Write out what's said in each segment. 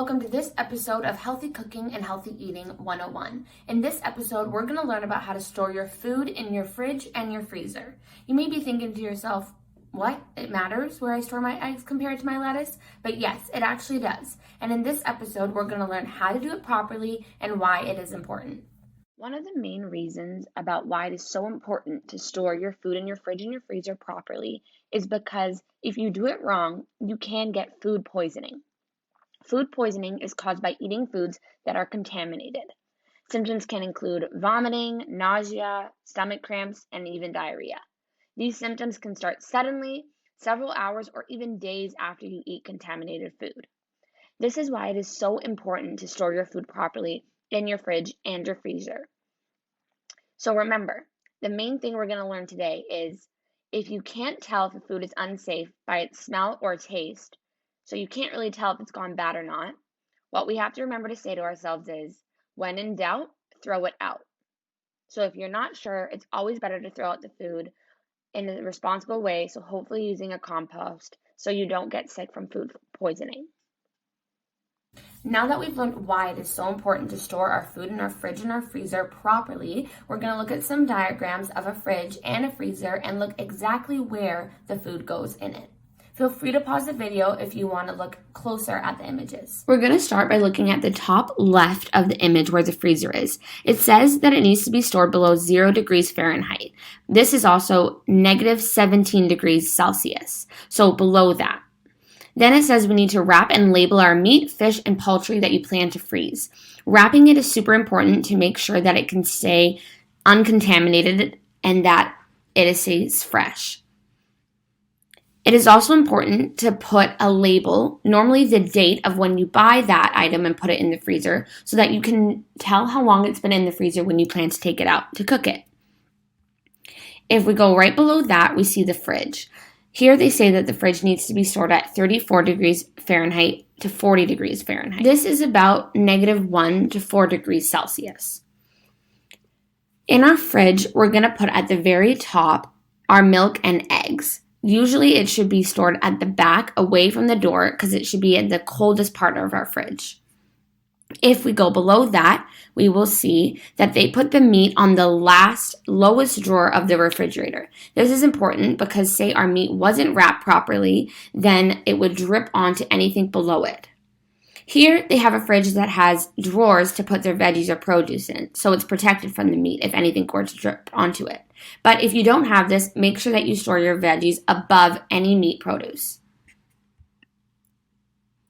welcome to this episode of Healthy Cooking and Healthy Eating 101. In this episode, we're going to learn about how to store your food in your fridge and your freezer. You may be thinking to yourself, what? It matters where I store my eggs compared to my lettuce? But yes, it actually does. And in this episode, we're going to learn how to do it properly and why it is important. One of the main reasons about why it is so important to store your food in your fridge and your freezer properly is because if you do it wrong, you can get food poisoning. Food poisoning is caused by eating foods that are contaminated. Symptoms can include vomiting, nausea, stomach cramps, and even diarrhea. These symptoms can start suddenly, several hours, or even days after you eat contaminated food. This is why it is so important to store your food properly in your fridge and your freezer. So remember, the main thing we're going to learn today is if you can't tell if a food is unsafe by its smell or taste, so you can't really tell if it's gone bad or not, what we have to remember to say to ourselves is, when in doubt, throw it out. So if you're not sure, it's always better to throw out the food in a responsible way, so hopefully using a compost so you don't get sick from food poisoning. Now that we've learned why it is so important to store our food in our fridge and our freezer properly, we're going to look at some diagrams of a fridge and a freezer and look exactly where the food goes in it. Feel free to pause the video if you want to look closer at the images. We're going to start by looking at the top left of the image where the freezer is. It says that it needs to be stored below 0 degrees Fahrenheit. This is also negative 17 degrees Celsius, so below that. Then it says we need to wrap and label our meat, fish, and poultry that you plan to freeze. Wrapping it is super important to make sure that it can stay uncontaminated and that it stays fresh. It is also important to put a label, normally the date of when you buy that item and put it in the freezer, so that you can tell how long it's been in the freezer when you plan to take it out to cook it. If we go right below that, we see the fridge. Here they say that the fridge needs to be stored at 34 degrees Fahrenheit to 40 degrees Fahrenheit. This is about -1 to 4 degrees Celsius. In our fridge, we're going to put at the very top our milk and eggs. Usually it should be stored at the back away from the door because it should be in the coldest part of our fridge. If we go below that, we will see that they put the meat on the lowest drawer of the refrigerator. This is important because say our meat wasn't wrapped properly, then it would drip onto anything below it. Here they have a fridge that has drawers to put their veggies or produce in, so it's protected from the meat if anything were to drip onto it. But if you don't have this, make sure that you store your veggies above any meat produce.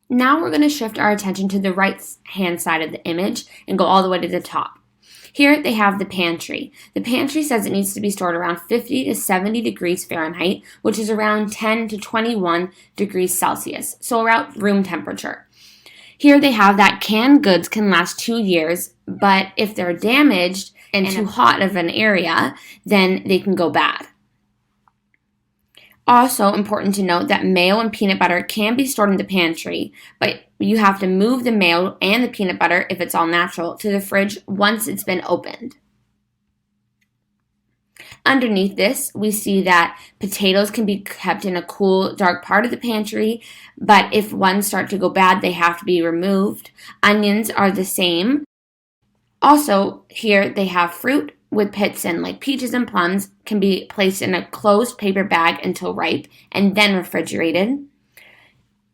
Now we're going to shift our attention to the right-hand side of the image and go all the way to the top. Here they have the pantry. The pantry says it needs to be stored around 50 to 70 degrees Fahrenheit, which is around 10 to 21 degrees Celsius, so around room temperature. Here they have that canned goods can last 2 years, but if they're damaged and too hot of an area, then they can go bad. Also important to note that mayo and peanut butter can be stored in the pantry, but you have to move the mayo and the peanut butter, if it's all natural, to the fridge once it's been opened. Underneath this, we see that potatoes can be kept in a cool, dark part of the pantry, but if ones start to go bad, they have to be removed. Onions are the same. Also, here they have fruit with pits in, like peaches and plums, can be placed in a closed paper bag until ripe and then refrigerated.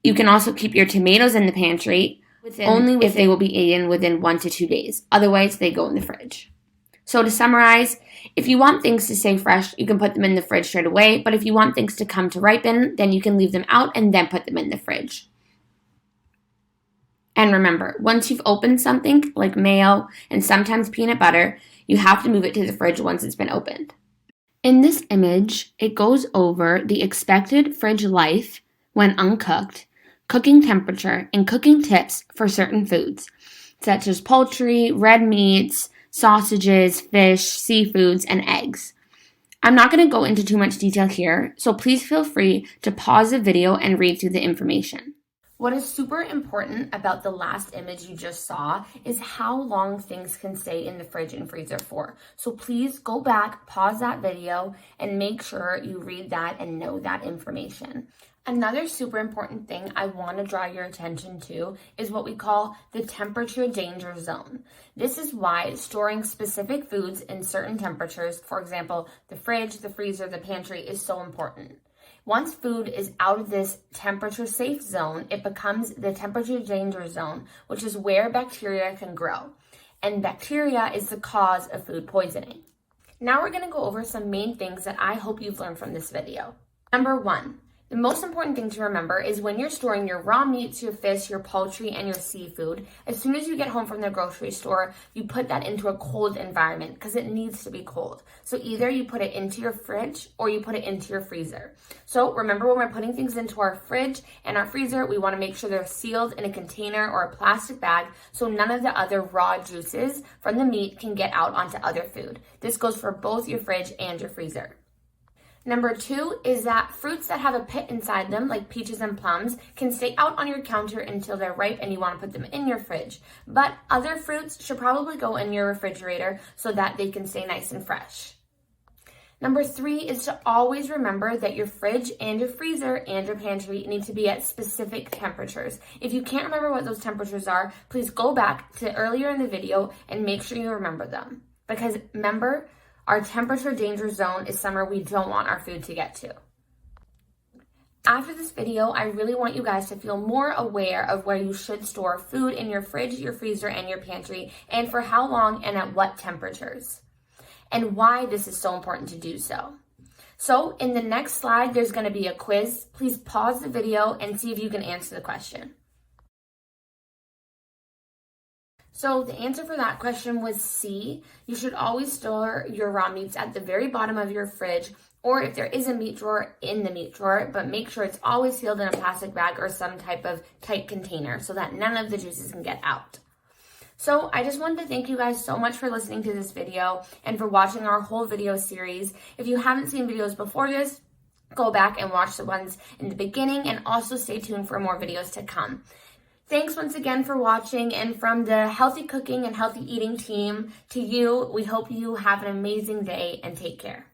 You can also keep your tomatoes in the pantry only if they will be eaten within 1 to 2 days. Otherwise, they go in the fridge. So to summarize, if you want things to stay fresh, you can put them in the fridge straight away. But if you want things to come to ripen, then you can leave them out and then put them in the fridge. And remember, once you've opened something like mayo and sometimes peanut butter, you have to move it to the fridge once it's been opened. In this image, it goes over the expected fridge life when uncooked, cooking temperature, and cooking tips for certain foods, such as poultry, red meats, sausages, fish, seafoods, and eggs. I'm not going to go into too much detail here, so please feel free to pause the video and read through the information. What is super important about the last image you just saw is how long things can stay in the fridge and freezer for. So please go back, pause that video, and make sure you read that and know that information. Another super important thing I want to draw your attention to is what we call the temperature danger zone. This is why storing specific foods in certain temperatures, for example, the fridge, the freezer, the pantry, is so important. Once food is out of this temperature safe zone, it becomes the temperature danger zone, which is where bacteria can grow. And bacteria is the cause of food poisoning. Now we're going to go over some main things that I hope you've learned from this video. Number 1. The most important thing to remember is when you're storing your raw meats, your fish, your poultry, and your seafood, as soon as you get home from the grocery store, you put that into a cold environment because it needs to be cold. So either you put it into your fridge or you put it into your freezer. So remember, when we're putting things into our fridge and our freezer, we want to make sure they're sealed in a container or a plastic bag so none of the other raw juices from the meat can get out onto other food. This goes for both your fridge and your freezer. Number 2 is that fruits that have a pit inside them, like peaches and plums, can stay out on your counter until they're ripe and you want to put them in your fridge. But other fruits should probably go in your refrigerator so that they can stay nice and fresh. Number 3 is to always remember that your fridge and your freezer and your pantry need to be at specific temperatures. If you can't remember what those temperatures are, please go back to earlier in the video and make sure you remember them. Because remember, our temperature danger zone is somewhere we don't want our food to get to. After this video, I really want you guys to feel more aware of where you should store food in your fridge, your freezer, and your pantry, and for how long and at what temperatures, and why this is so important to do so. So in the next slide, there's going to be a quiz. Please pause the video and see if you can answer the question. So the answer for that question was C. You should always store your raw meats at the very bottom of your fridge, or if there is a meat drawer, in the meat drawer, but make sure it's always sealed in a plastic bag or some type of tight container so that none of the juices can get out. So I just wanted to thank you guys so much for listening to this video and for watching our whole video series. If you haven't seen videos before this, go back and watch the ones in the beginning, and also stay tuned for more videos to come. Thanks once again for watching, and from the Healthy Cooking and Healthy Eating team to you, we hope you have an amazing day and take care.